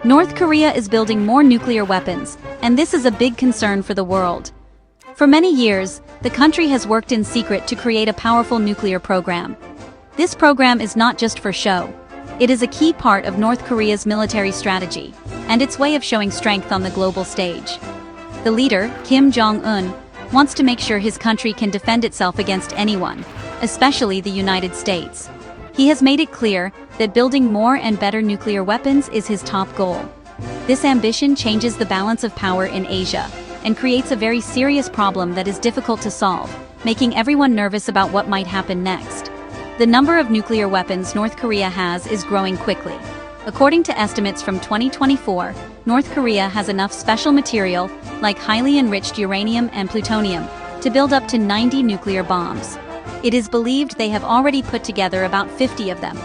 North Korea is building more nuclear weapons, and this is a big concern for the world. For many years, the country has worked in secret to create a powerful nuclear program. This program is not just for show. It is a key part of North Korea's military strategy, and its way of showing strength on the global stage. The leader, Kim Jong-un, wants to make sure his country can defend itself against anyone, especially the United States. He has made it clear that building more and better nuclear weapons is his top goal. This ambition changes the balance of power in Asia and creates a very serious problem that is difficult to solve, making everyone nervous about what might happen next. The number of nuclear weapons North Korea has is growing quickly. According to estimates from 2024, North Korea has enough special material, like highly enriched uranium and plutonium, to build up to 90 nuclear bombs. It is believed they have already put together about 50 of them.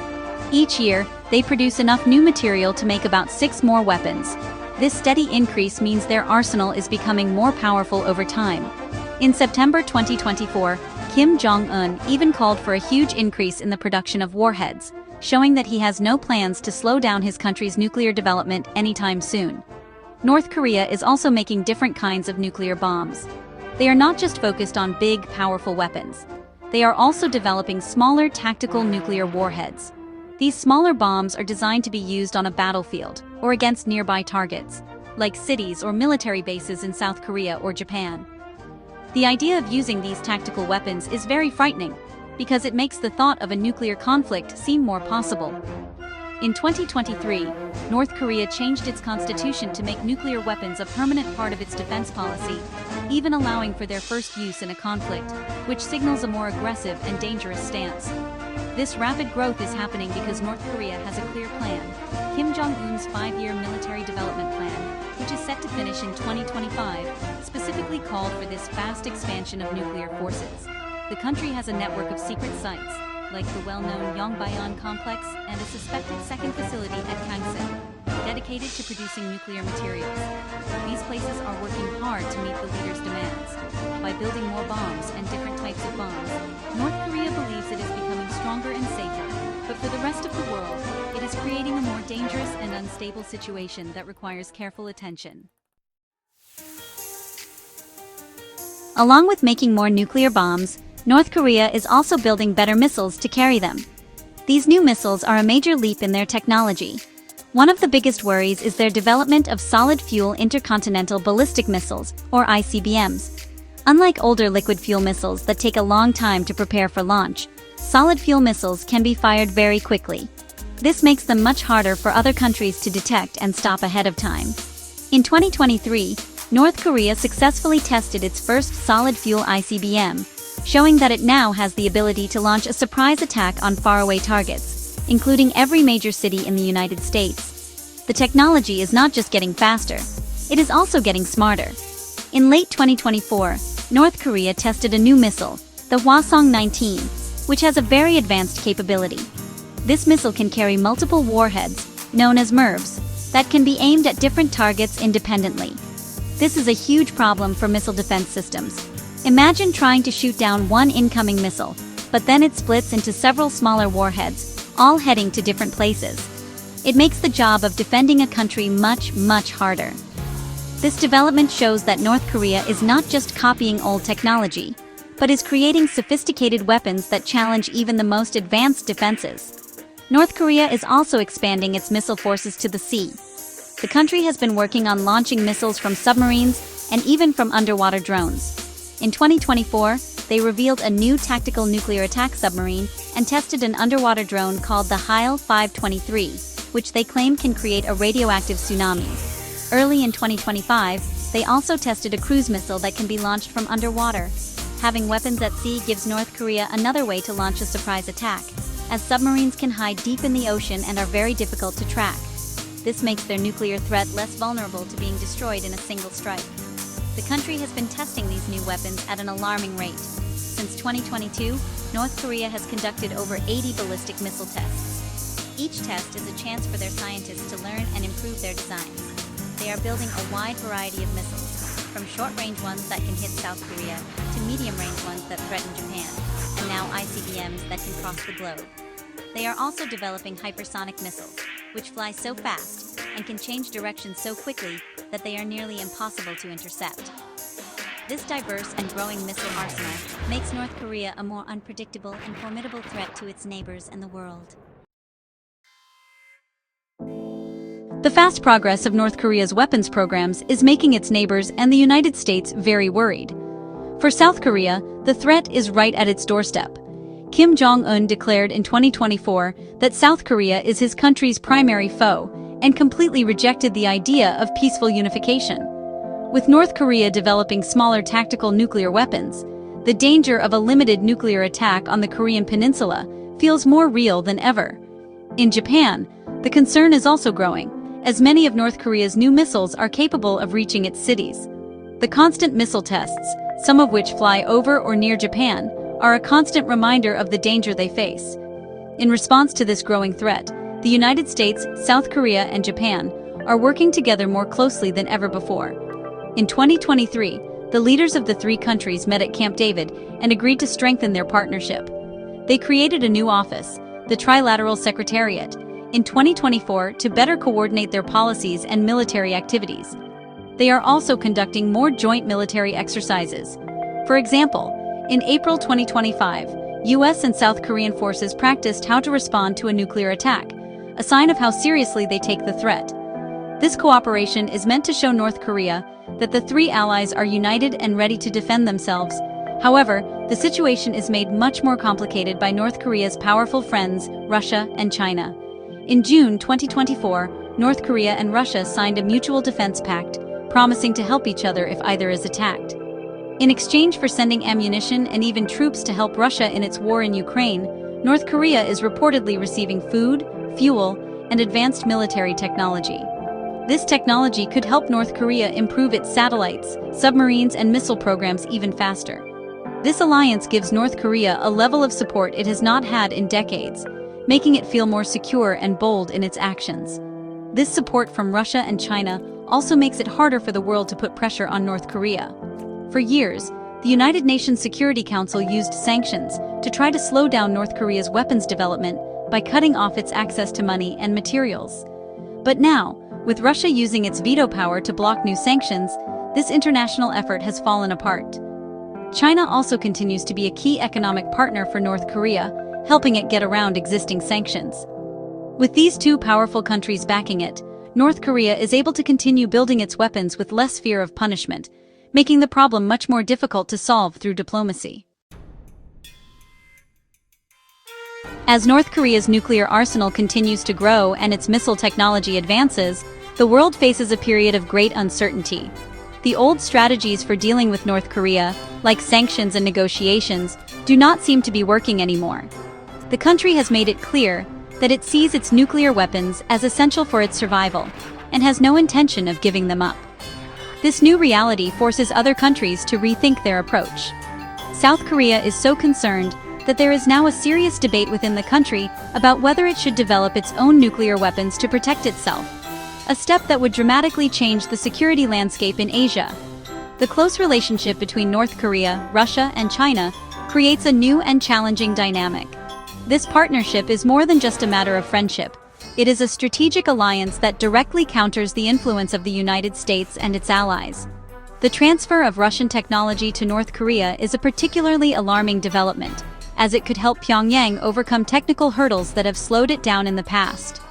Each year, they produce enough new material to make about 6 more weapons. This steady increase means their arsenal is becoming more powerful over time. In September 2024, Kim Jong-un even called for a huge increase in the production of warheads, showing that he has no plans to slow down his country's nuclear development anytime soon. North Korea is also making different kinds of nuclear bombs. They are not just focused on big, powerful weapons. They are also developing smaller tactical nuclear warheads. These smaller bombs are designed to be used on a battlefield or against nearby targets, like cities or military bases in South Korea or Japan. The idea of using these tactical weapons is very frightening, because it makes the thought of a nuclear conflict seem more possible. In 2023, North Korea changed its constitution to make nuclear weapons a permanent part of its defense policy, even allowing for their first use in a conflict, which signals a more aggressive and dangerous stance. This rapid growth is happening because North Korea has a clear plan. Kim Jong-un's 5-year military development plan, which is set to finish in 2025, specifically called for this fast expansion of nuclear forces. The country has a network of secret sites, like the well-known Yongbyon complex and a suspected second facility at Kangsan, dedicated to producing nuclear materials. These places are working hard to meet the leader's demands. By building more bombs and different types of bombs, North Korea believes it is becoming stronger and safer, but for the rest of the world, it is creating a more dangerous and unstable situation that requires careful attention. Along with making more nuclear bombs, North Korea is also building better missiles to carry them. These new missiles are a major leap in their technology. One of the biggest worries is their development of solid-fuel intercontinental ballistic missiles, or ICBMs. Unlike older liquid-fuel missiles that take a long time to prepare for launch, solid-fuel missiles can be fired very quickly. This makes them much harder for other countries to detect and stop ahead of time. In 2023, North Korea successfully tested its first solid-fuel ICBM, showing that it now has the ability to launch a surprise attack on faraway targets, including every major city in the United States. The technology is not just getting faster, it is also getting smarter. In late 2024, North Korea tested a new missile, the Hwasong-19, which has a very advanced capability. This missile can carry multiple warheads, known as MIRVs, that can be aimed at different targets independently. This is a huge problem for missile defense systems. Imagine trying to shoot down one incoming missile, but then it splits into several smaller warheads, all heading to different places. It makes the job of defending a country much, much harder. This development shows that North Korea is not just copying old technology, but is creating sophisticated weapons that challenge even the most advanced defenses. North Korea is also expanding its missile forces to the sea. The country has been working on launching missiles from submarines and even from underwater drones. In 2024, they revealed a new tactical nuclear attack submarine and tested an underwater drone called the Heil 523, which they claim can create a radioactive tsunami. Early in 2025, they also tested a cruise missile that can be launched from underwater. Having weapons at sea gives North Korea another way to launch a surprise attack, as submarines can hide deep in the ocean and are very difficult to track. This makes their nuclear threat less vulnerable to being destroyed in a single strike. The country has been testing these new weapons at an alarming rate. Since 2022, North Korea has conducted over 80 ballistic missile tests. Each test is a chance for their scientists to learn and improve their designs. They are building a wide variety of missiles, from short-range ones that can hit South Korea to medium-range ones that threaten Japan, and now ICBMs that can cross the globe. They are also developing hypersonic missiles, which fly so fast and can change direction so quickly that they are nearly impossible to intercept. This diverse and growing missile arsenal makes North Korea a more unpredictable and formidable threat to its neighbors and the world. The fast progress of North Korea's weapons programs is making its neighbors and the United States very worried. For South Korea, the threat is right at its doorstep. Jong declared in 2024 that South Korea is his country's primary foe and completely rejected the idea of peaceful unification. With North Korea developing smaller tactical nuclear weapons, the danger of a limited nuclear attack on the Korean peninsula feels more real than ever. In Japan, the concern is also growing, as many of North Korea's new missiles are capable of reaching its cities. The constant missile tests, some of which fly over or near Japan, are a constant reminder of the danger they face. In response to this growing threat, the United States, South Korea, and Japan are working together more closely than ever before. In 2023, the leaders of the three countries met at Camp David and agreed to strengthen their partnership. They created a new office, the Trilateral Secretariat, in 2024 to better coordinate their policies and military activities. They are also conducting more joint military exercises. For example, in April 2025, US and South Korean forces practiced how to respond to a nuclear attack, a sign of how seriously they take the threat. This cooperation is meant to show North Korea that the three allies are united and ready to defend themselves. However, the situation is made much more complicated by North Korea's powerful friends, Russia and China. In June 2024, North Korea and Russia signed a mutual defense pact, promising to help each other if either is attacked. In exchange for sending ammunition and even troops to help Russia in its war in Ukraine, North Korea is reportedly receiving food, fuel, and advanced military technology. This technology could help North Korea improve its satellites, submarines, and missile programs even faster. This alliance gives North Korea a level of support it has not had in decades, making it feel more secure and bold in its actions. This support from Russia and China also makes it harder for the world to put pressure on North Korea. For years, the United Nations Security Council used sanctions to try to slow down North Korea's weapons development by cutting off its access to money and materials. But now, with Russia using its veto power to block new sanctions, this international effort has fallen apart. China also continues to be a key economic partner for North Korea, helping it get around existing sanctions. With these two powerful countries backing it, North Korea is able to continue building its weapons with less fear of punishment, making the problem much more difficult to solve through diplomacy. As North Korea's nuclear arsenal continues to grow and its missile technology advances, the world faces a period of great uncertainty. The old strategies for dealing with North Korea, like sanctions and negotiations, do not seem to be working anymore. The country has made it clear that it sees its nuclear weapons as essential for its survival and has no intention of giving them up. This new reality forces other countries to rethink their approach. South Korea is so concerned that there is now a serious debate within the country about whether it should develop its own nuclear weapons to protect itself, a step that would dramatically change the security landscape in Asia. The close relationship between North Korea, Russia, and China creates a new and challenging dynamic. This partnership is more than just a matter of friendship. It is a strategic alliance that directly counters the influence of the United States and its allies. The transfer of Russian technology to North Korea is a particularly alarming development, as it could help Pyongyang overcome technical hurdles that have slowed it down in the past.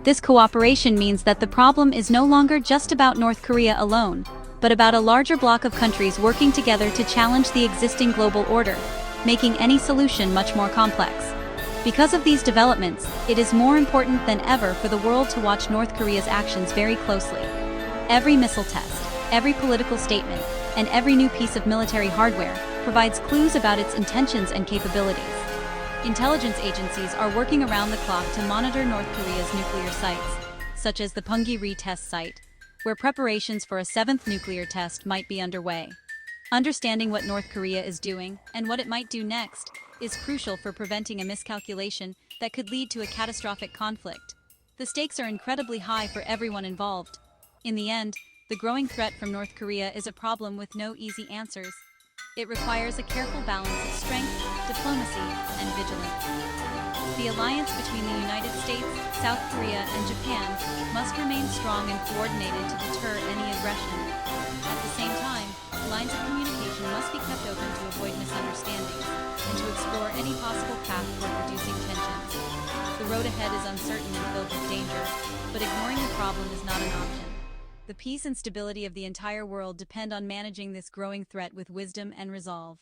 This cooperation means that the problem is no longer just about North Korea alone, but about a larger bloc of countries working together to challenge the existing global order, making any solution much more complex. Because of these developments, it is more important than ever for the world to watch North Korea's actions very closely. Every missile test, every political statement, and every new piece of military hardware provides clues about its intentions and capabilities. Intelligence agencies are working around the clock to monitor North Korea's nuclear sites, such as the Punggye-ri test site, where preparations for a seventh nuclear test might be underway. Understanding what North Korea is doing and what it might do next is crucial for preventing a miscalculation that could lead to a catastrophic conflict. The stakes are incredibly high for everyone involved. In the end, the growing threat from North Korea is a problem with no easy answers. It requires a careful balance of strength, diplomacy, and vigilance. The alliance between the United States, South Korea, and Japan must remain strong and coordinated to deter any aggression. At the same time, lines of communication must be kept open to avoid misunderstandings and to explore any possible path toward reducing tensions. The road ahead is uncertain and filled with danger, but ignoring the problem is not an option. The peace and stability of the entire world depend on managing this growing threat with wisdom and resolve.